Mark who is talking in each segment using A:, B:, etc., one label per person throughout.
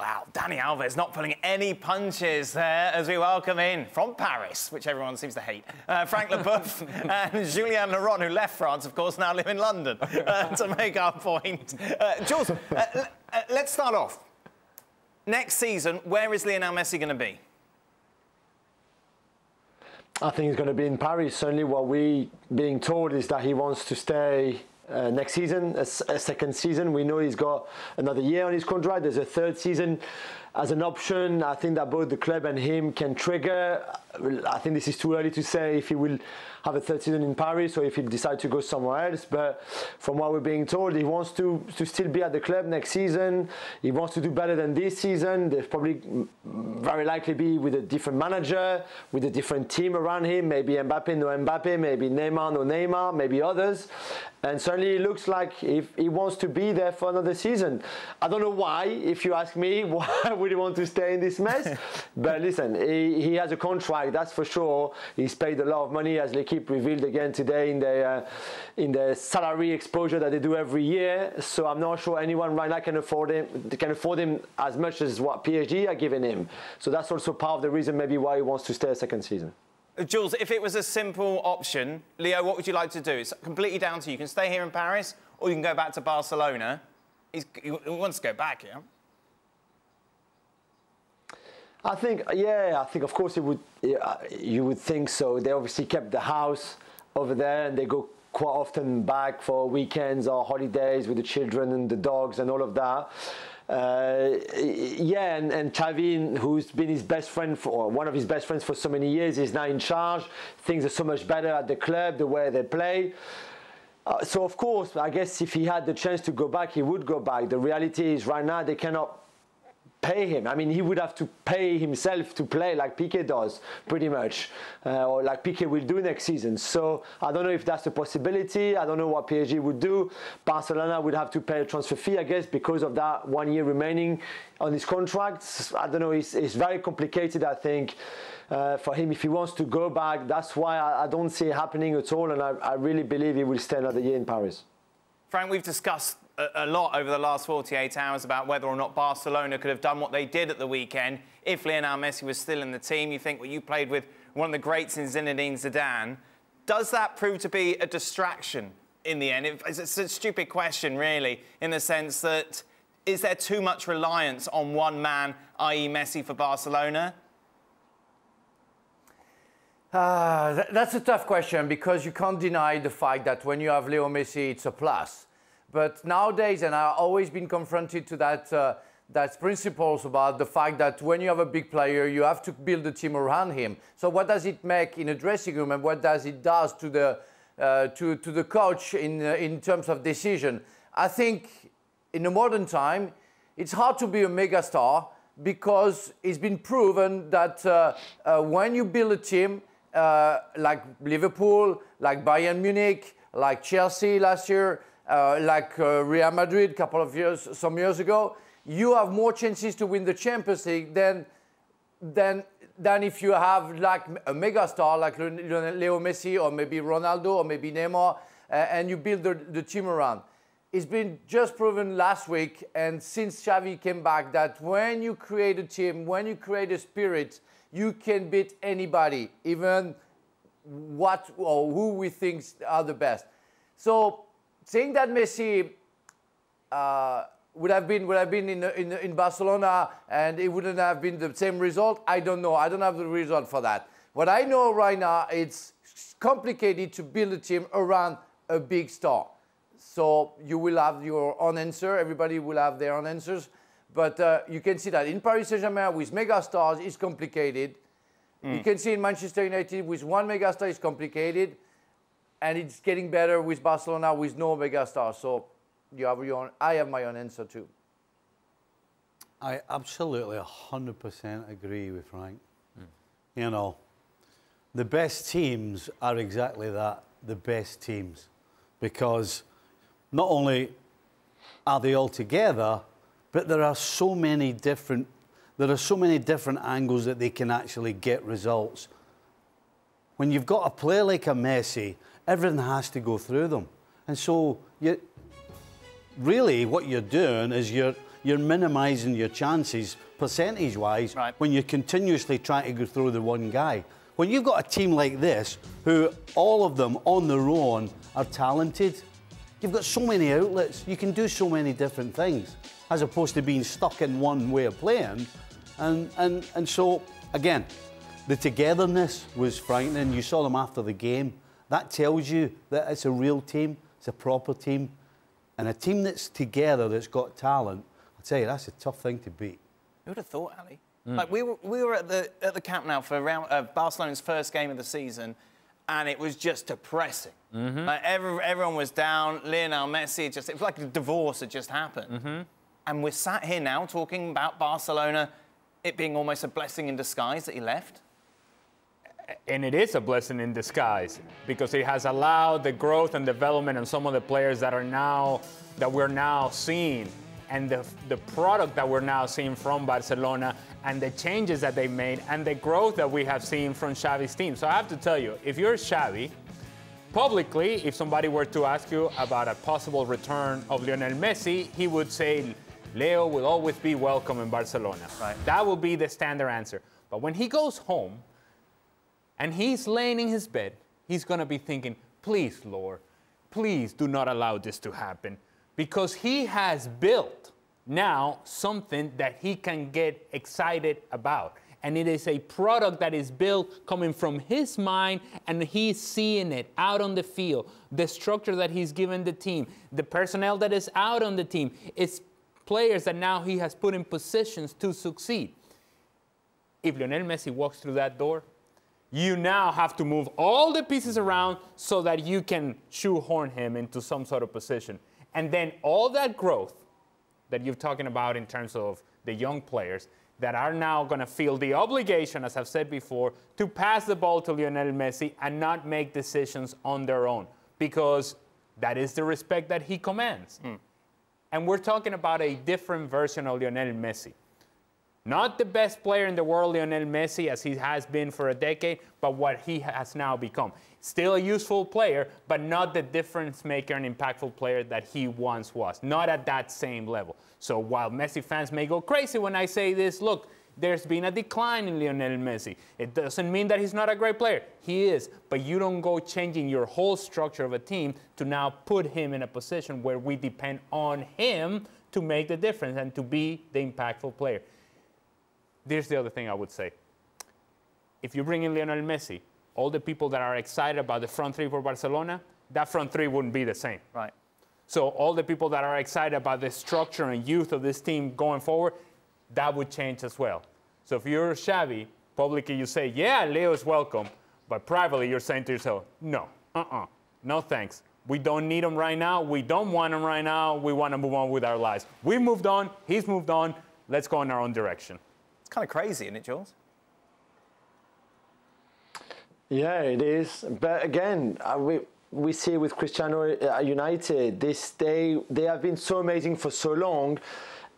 A: Wow, Dani Alves not pulling any punches there as we welcome in, from Paris, which everyone seems to hate, Frank Leboeuf and Julien Laurent, who left France, of course, now live in London, to make our point. Jules, let's start off. Next season, where is Lionel Messi going to be?
B: I think he's going to be in Paris. Certainly what we're being told is that he wants to stay next season, a second season. We know he's got another year on his contract. There's a third season as an option. I think that both the club and him can trigger. I think this is too early to say if he will have a third season in Paris or if he'll decide to go somewhere else. But from what we're being told, he wants to still be at the club next season. He wants to do better than this season. There'll probably very likely be with a different manager, with a different team around him. Maybe Mbappe, no Mbappe. Maybe Neymar, no Neymar. Maybe others. And certainly it looks like if he wants to be there for another season. I don't know why, if you ask me, why would he want to stay in this mess? But listen, he has a contract, that's for sure. He's paid a lot of money, as L'Equipe revealed again today in the salary exposure that they do every year. So I'm not sure anyone right now can afford him as much as what PSG are giving him. So that's also part of the reason maybe why he wants to stay a second season.
A: Jules, if it was a simple option, Leo, what would you like to do? It's completely down to you. You can stay here in Paris or you can go back to Barcelona. He wants to go back, yeah?
B: I think of course you would think so. They obviously kept the house over there and they go quite often back for weekends or holidays with the children and the dogs and all of that. And Xavi, who's been his best friend or one of his best friends for so many years, is now in charge. Things are so much better at the club, the way they play. So of course, I guess if he had the chance to go back, he would go back. The reality is right now they cannot pay him. I mean, he would have to pay himself to play like Piqué does, pretty much, or like Piqué will do next season. So I don't know if that's a possibility. I don't know what PSG would do. Barcelona would have to pay a transfer fee, I guess, because of that 1 year remaining on his contract. I don't know. It's very complicated, I think, for him if he wants to go back. That's why I don't see it happening at all, and I really believe he will stay another year in Paris.
A: Frank, we've discussed a lot over the last 48 hours about whether or not Barcelona could have done what they did at the weekend if Lionel Messi was still in the team. You think, well, you played with one of the greats in Zinedine Zidane. Does that prove to be a distraction in the end? It's a stupid question, really, in the sense that is there too much reliance on one man, i.e. Messi, for Barcelona?
C: That's a tough question because you can't deny the fact that when you have Leo Messi, it's a plus. But nowadays, and I've always been confronted to that principles about the fact that when you have a big player, you have to build a team around him. So what does it make in a dressing room, and what does it do to the coach in terms of decision? I think in the modern time, it's hard to be a megastar because it's been proven that when you build a team like Liverpool, like Bayern Munich, like Chelsea last year, like Real Madrid some years ago, you have more chances to win the Champions League than if you have like a megastar like Leo Messi or maybe Ronaldo or maybe Neymar, and you build the team around. It's been just proven last week and since Xavi came back that when you create a team, when you create a spirit, you can beat anybody, even what or who we think are the best. So saying that Messi would have been in Barcelona and it wouldn't have been the same result, I don't know. I don't have the result for that. What I know right now, it's complicated to build a team around a big star. So you will have your own answer. Everybody will have their own answers. But you can see that in Paris Saint-Germain with megastars, it's complicated. You can see in Manchester United with one megastar, it's complicated. And it's getting better with Barcelona with no megastar. So you have your own, I have my own answer too.
D: I absolutely 100% agree with Frank. You know, the best teams are exactly that, the best teams. Because not only are they all together, but there are so many different angles that they can actually get results. When you've got a player like a Messi, everything has to go through them. And so really what you're doing is you're you're minimising your chances percentage-wise when you're continuously trying to go through the one guy. When you've got a team like this, who all of them on their own are talented, you've got so many outlets, you can do so many different things, as opposed to being stuck in one way of playing. And so, again, the togetherness was frightening. You saw them after the game. That tells you that it's a real team, it's a proper team. And a team that's together, that's got talent, I tell you, that's a tough thing to beat.
A: Who would have thought, Ali? Like we were at the Camp Nou for Barcelona's first game of the season, and it was just depressing. Like everyone was down. Lionel Messi, it was like a divorce had just happened. And we're sat here now talking about Barcelona, it being almost a blessing in disguise that he left.
E: And it is a blessing in disguise because it has allowed the growth and development of some of the players that we're now seeing, and the product that we're now seeing from Barcelona, and the changes that they made, and the growth that we have seen from Xavi's team. So I have to tell you, if you're Xavi, publicly, if somebody were to ask you about a possible return of Lionel Messi, he would say, Leo will always be welcome in Barcelona. That will be the standard answer. But when he goes home, and he's laying in his bed, he's going to be thinking, please, Lord, please do not allow this to happen. Because he has built now something that he can get excited about. And it is a product that is built coming from his mind, and he's seeing it out on the field. The structure that he's given the team, the personnel that is out on the team, it's players that now he has put in positions to succeed. If Lionel Messi walks through that door, you now have to move all the pieces around so that you can shoehorn him into some sort of position. And then all that growth that you're talking about in terms of the young players that are now going to feel the obligation, as I've said before, to pass the ball to Lionel Messi and not make decisions on their own, because that is the respect that he commands. And we're talking about a different version of Lionel Messi. Not the best player in the world, Lionel Messi, as he has been for a decade, but what he has now become. Still a useful player, but not the difference maker and impactful player that he once was. Not at that same level. So while Messi fans may go crazy when I say this, look, there's been a decline in Lionel Messi. It doesn't mean that he's not a great player. He is, but you don't go changing your whole structure of a team to now put him in a position where we depend on him to make the difference and to be the impactful player. Here's the other thing I would say. If you bring in Lionel Messi, all the people that are excited about the front three for Barcelona, that front three wouldn't be the same. So all the people that are excited about the structure and youth of this team going forward, that would change as well. So if you're Xavi, publicly you say, yeah, Leo is welcome, but privately you're saying to yourself, no, no thanks. We don't need him right now. We don't want him right now. We want to move on with our lives. We moved on. He's moved on. Let's go in our own direction.
A: Kind of crazy, isn't it, Jules?
B: Yeah, it is. But again, we see with Cristiano United, they have been so amazing for so long,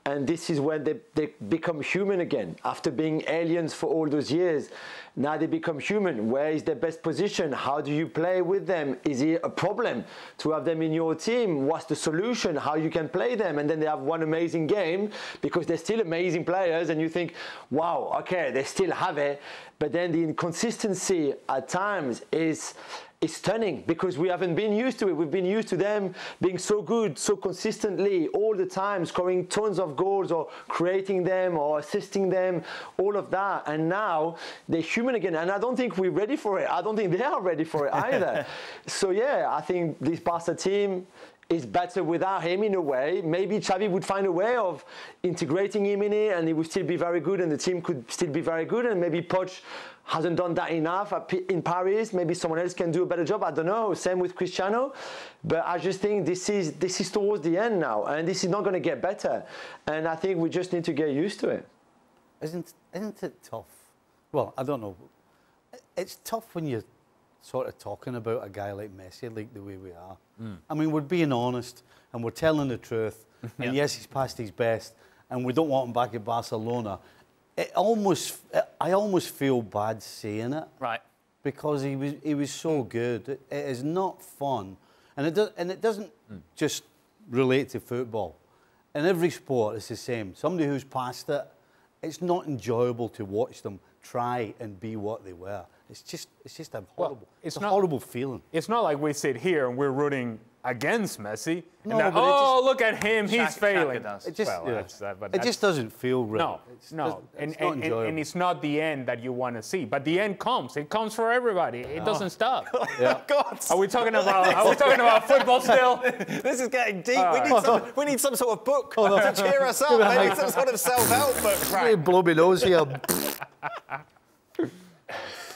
B: and this is when they become human again. After being aliens for all those years, now they become human. Where is their best position? How do you play with them? Is it a problem to have them in your team? What's the solution? How you can play them? And then they have one amazing game because they're still amazing players, and you think, wow, okay, they still have it. But then the inconsistency at times is stunning because we haven't been used to it. We've been used to them being so good, so consistently, all the time, scoring tons of goals or creating them or assisting them, all of that. And now they're human again. And I don't think we're ready for it. I don't think they are ready for it either. So yeah, I think this Barca team is better without him in a way. Maybe Xavi would find a way of integrating him in it and he would still be very good and the team could still be very good, and maybe Poch hasn't done that enough in Paris. Maybe someone else can do a better job. I don't know. Same with Cristiano. But I just think this is towards the end now, and this is not going to get better. And I think we just need to get used to it.
D: Isn't it tough? Well, I don't know. It's tough when you're sort of talking about a guy like Messi, like the way we are. I mean, we're being honest and we're telling the truth. And yes, he's past his best, and we don't want him back at Barcelona. I almost feel bad saying it, because he was so good. It is not fun, and it doesn't just relate to football. in every sport, it's the same. Somebody who's past it, it's not enjoyable to watch them try and be what they were. It's just a horrible, it's a horrible feeling.
E: It's not like we sit here and we're rooting against Messi.
D: No,
E: and
D: but
E: look at him, he's failing.
D: It just,
E: well,
D: it just doesn't feel right.
E: No,
D: it's
E: no,
D: it's not enjoyable.
E: and it's not the end that you want to see. But the end comes. It comes for everybody. It doesn't stop.
A: Yeah. God.
E: Are we talking about football still?
A: This is getting deep. We need some sort of book to cheer us up. We need some sort of self-help book.
D: Right. Blow my nose here.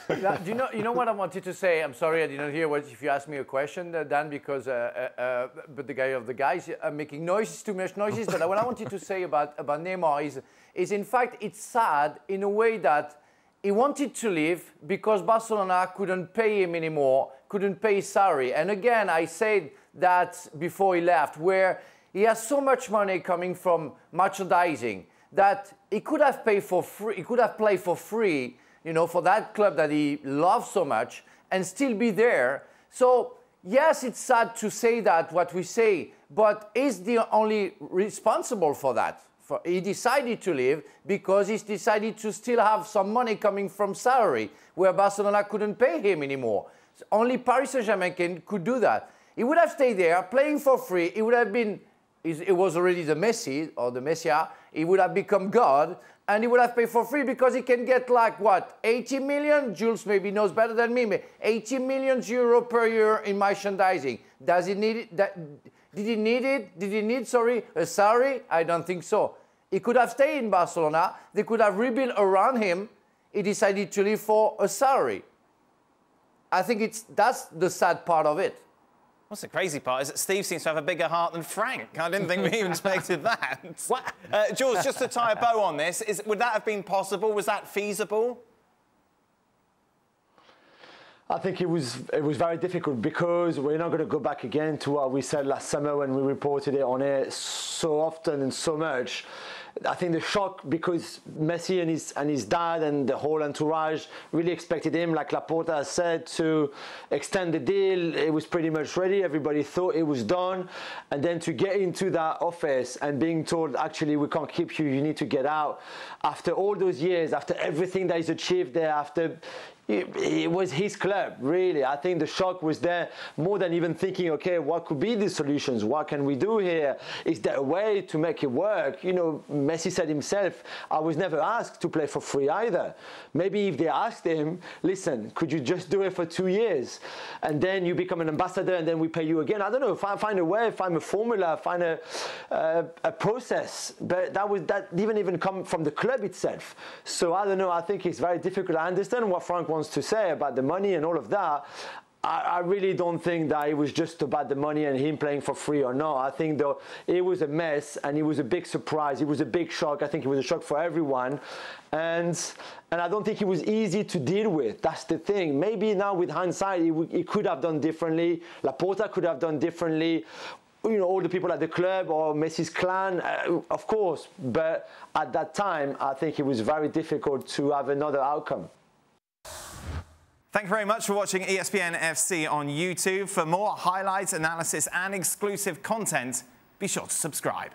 C: Do you know what I wanted to say? I'm sorry I didn't hear what if you asked me a question, Dan, because but the guys are making noises, too much noises. But what I wanted to say about Neymar is in fact it's sad in a way that he wanted to leave because Barcelona couldn't pay him anymore, couldn't pay his salary. And again, I said that before he left, where he has so much money coming from merchandising that he could have paid for free. He could have played for free, you know, for that club that he loves so much and still be there. So, yes, it's sad to say that, what we say, but he's the only responsible for that. He decided to leave because he decided to still have some money coming from salary, where Barcelona couldn't pay him anymore. So only Paris Saint-Germain could do that. He would have stayed there, playing for free. He would have been, it was already the Messi, or the Messiah. He would have become God. And he would have paid for free because he can get like, what, 80 million? Jules maybe knows better than me. 80 million euro per year in merchandising. Does he need it? Did he need it? Did he need, a salary? I don't think so. He could have stayed in Barcelona. They could have rebuilt around him. He decided to leave for a salary. I think that's the sad part of it.
A: What's the crazy part is that Steve seems to have a bigger heart than Frank. I didn't think we even expected that. What? Jules, just to tie a bow on this, would that have been possible? Was that feasible?
B: I think it was very difficult because we're not going to go back again to what we said last summer when we reported it on air so often and so much. I think the shock, because Messi and his dad and the whole entourage really expected him, like Laporta said, to extend the deal. It was pretty much ready. Everybody thought it was done. And then to get into that office and being told, actually, we can't keep you, you need to get out. After all those years, after everything that he's achieved there, after... It was his club, really. I think the shock was there more than even thinking, okay, what could be the solutions? What can we do here? Is there a way to make it work? You know, Messi said himself, I was never asked to play for free either. Maybe if they asked him, listen, could you just do it for 2 years? And then you become an ambassador and then we pay you again. I don't know, find a way, find a formula, find a process. But that didn't even come from the club itself. So I don't know, I think it's very difficult. I understand what Frank wants to say about the money and all of that. I really don't think that it was just about the money and him playing for free or not. I think though it was a mess and it was a big surprise. It was a big shock. I think it was a shock for everyone. And I don't think it was easy to deal with. That's the thing. Maybe now with hindsight, he could have done differently. Laporta could have done differently. You know, all the people at the club or Messi's clan, of course. But at that time, I think it was very difficult to have another outcome.
A: Thank you very much for watching ESPN FC on YouTube. For more highlights, analysis and exclusive content, be sure to subscribe.